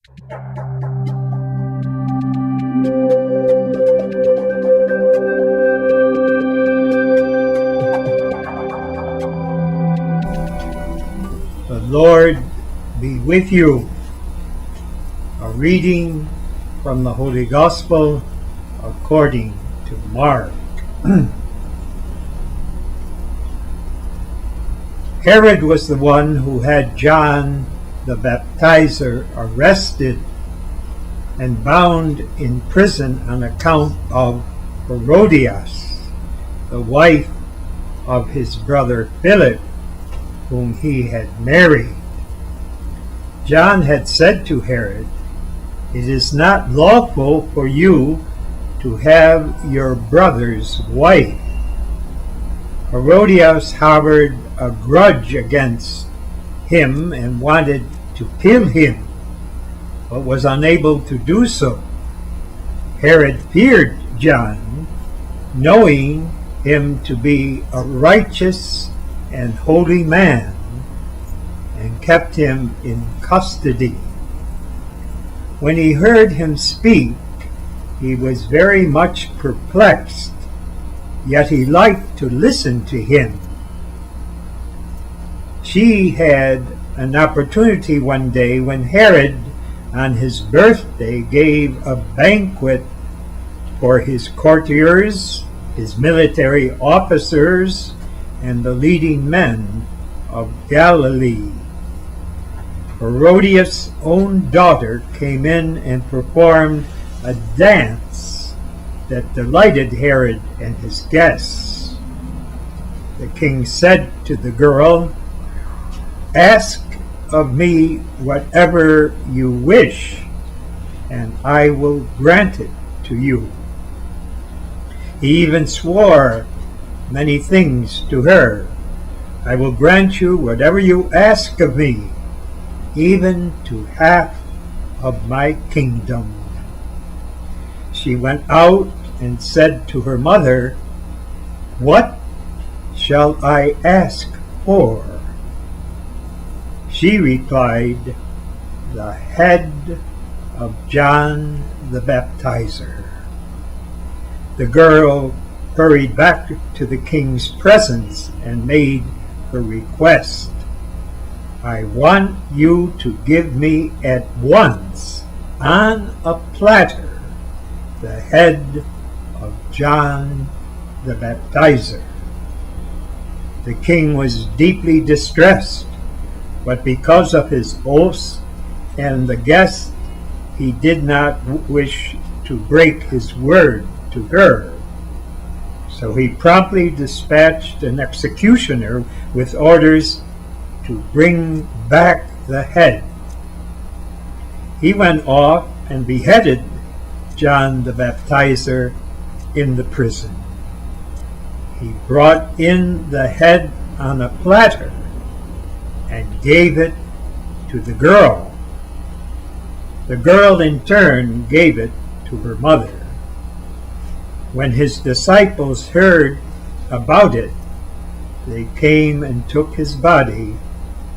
The Lord be with you. A reading from the Holy Gospel according to Mark. Herod was the one who had John the Baptizer arrested and bound in prison on account of Herodias, the wife of his brother Philip, whom he had married. John had said to Herod, "It is not lawful for you to have your brother's wife." Herodias harbored a grudge against him and wanted to kill him, but was unable to do so. Herod feared John, knowing him to be a righteous and holy man, and kept him in custody. When he heard him speak, he was very much perplexed, yet he liked to listen to him. She had an opportunity one day when Herod, on his birthday, gave a banquet for his courtiers, his military officers, and the leading men of Galilee. Herodias' own daughter came in and performed a dance that delighted Herod and his guests. The king said to the girl, "Ask of me whatever you wish, and I will grant it to you." He even swore many things to her. "I will grant you whatever you ask of me, even to half of my kingdom." She went out and said to her mother, "What shall I ask for?" She replied, "The head of John the Baptizer." The girl hurried back to the king's presence and made her request. "I want you to give me at once, on a platter, the head of John the Baptizer." The king was deeply distressed, but because of his oaths and the guest, he did not wish to break his word to her. So he promptly dispatched an executioner with orders to bring back the head. He went off and beheaded John the Baptizer in the prison. He brought in the head on a platter and gave it to the girl. The girl in turn gave it to her mother. When his disciples heard about it, they came and took his body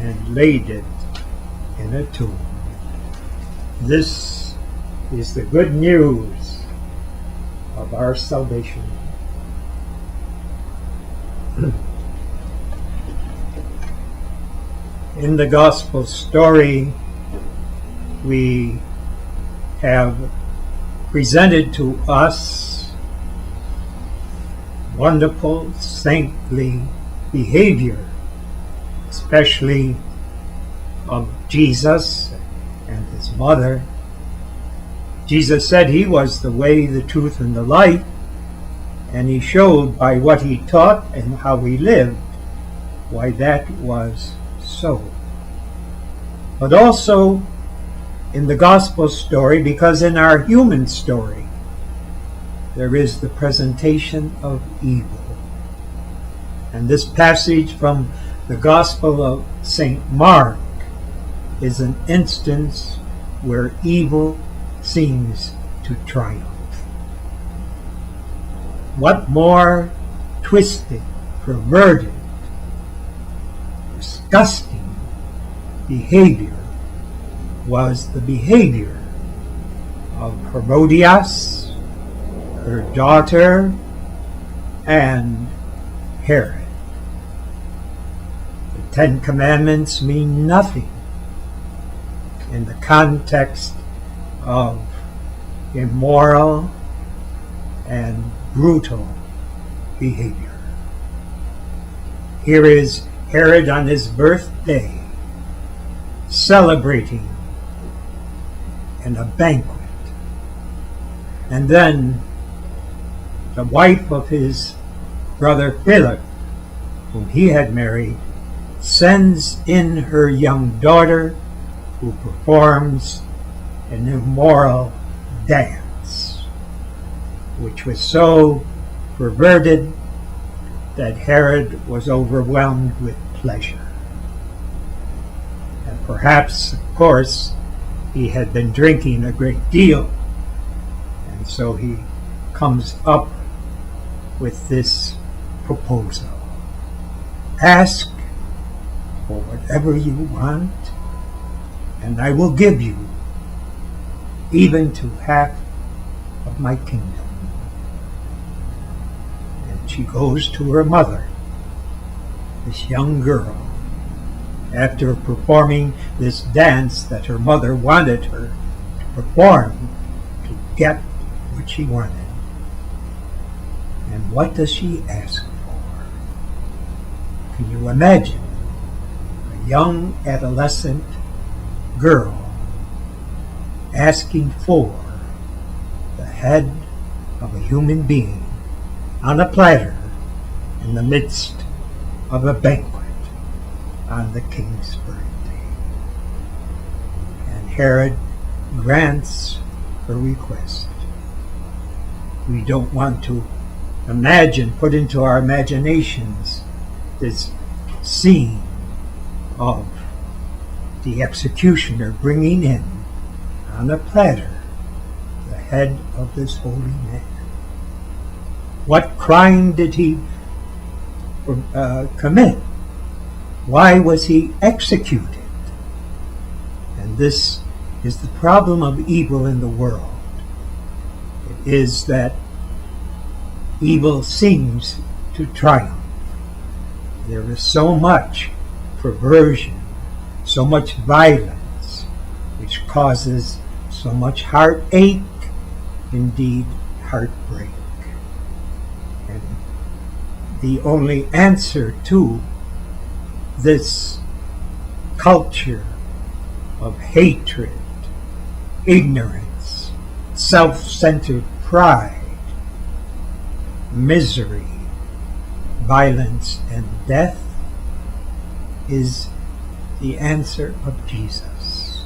and laid it in a tomb. This is the good news of our salvation. In the gospel story, we have presented to us wonderful saintly behavior, especially of Jesus and his mother. Jesus said he was the way, the truth, and the life, and he showed by what he taught and how he lived why that was so. But also in the gospel story, because in our human story there is the presentation of evil. And this passage from the Gospel of St. Mark is an instance where evil seems to triumph. What more twisted, perverted, disgusting behavior was the behavior of Herodias, her daughter, and Herod. The Ten Commandments mean nothing in the context of immoral and brutal behavior. Here is Herod on his birthday, celebrating in a banquet. And then the wife of his brother Philip, whom he had married, sends in her young daughter, who performs an immoral dance, which was so perverted that Herod was overwhelmed with pleasure. And perhaps, of course, he had been drinking a great deal, and so he comes up with this proposal. Ask for whatever you want, and I will give you even to half of my kingdom. And she goes to her mother, this young girl, after performing this dance that her mother wanted her to perform to get what she wanted. And what does she ask for? Can you imagine a young adolescent girl asking for the head of a human being on a platter in the midst of a banquet on the king's birthday? And Herod grants her request. We don't want to put into our imaginations this scene of the executioner bringing in on a platter the head of this holy man. What crime did he commit? Why was he executed? And this is the problem of evil in the world. It is that evil seems to triumph. There is so much perversion, so much violence, which causes so much heartache, indeed heartbreak. And the only answer to this culture of hatred, ignorance, self-centered pride, misery, violence, and death is the answer of Jesus,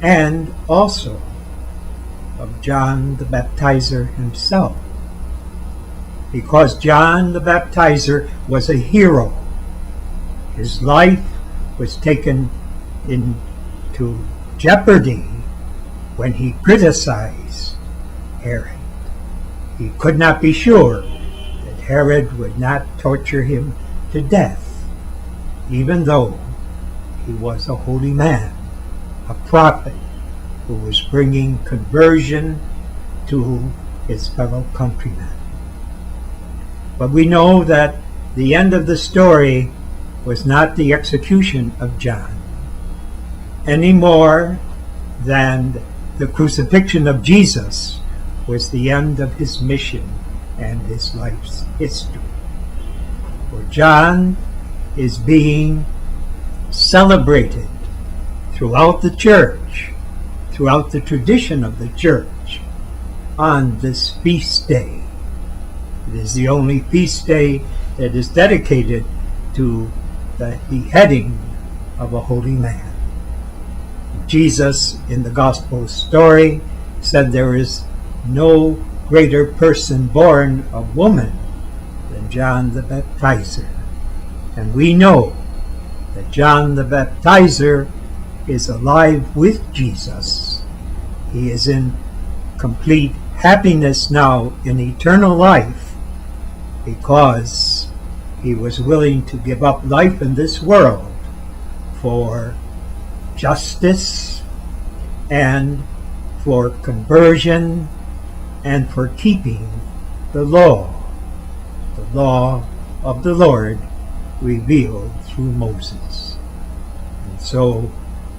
and also of John the Baptizer himself, because John the Baptizer was a hero. His life was taken into jeopardy when he criticized Herod. He could not be sure that Herod would not torture him to death, even though he was a holy man, a prophet who was bringing conversion to his fellow countrymen. But we know that the end of the story was not the execution of John, any more than the crucifixion of Jesus was the end of his mission and his life's history. For John is being celebrated throughout the church, throughout the tradition of the church, on this feast day. It is the only feast day that is dedicated to the beheading of a holy man. Jesus, in the gospel story, said there is no greater person born of woman than John the Baptizer. And we know that John the Baptizer is alive with Jesus. He is in complete happiness now in eternal life because he was willing to give up life in this world for justice and for conversion and for keeping the law of the Lord revealed through Moses. And so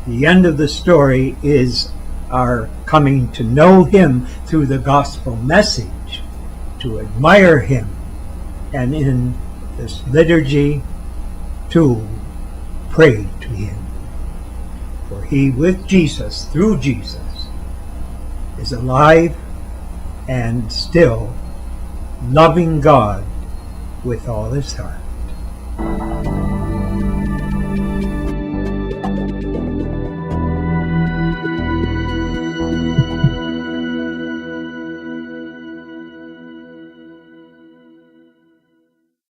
the end of the story is our coming to know him through the gospel message, to admire him, and in this liturgy to pray to him. For he, with Jesus, through Jesus, is alive and still loving God with all his heart.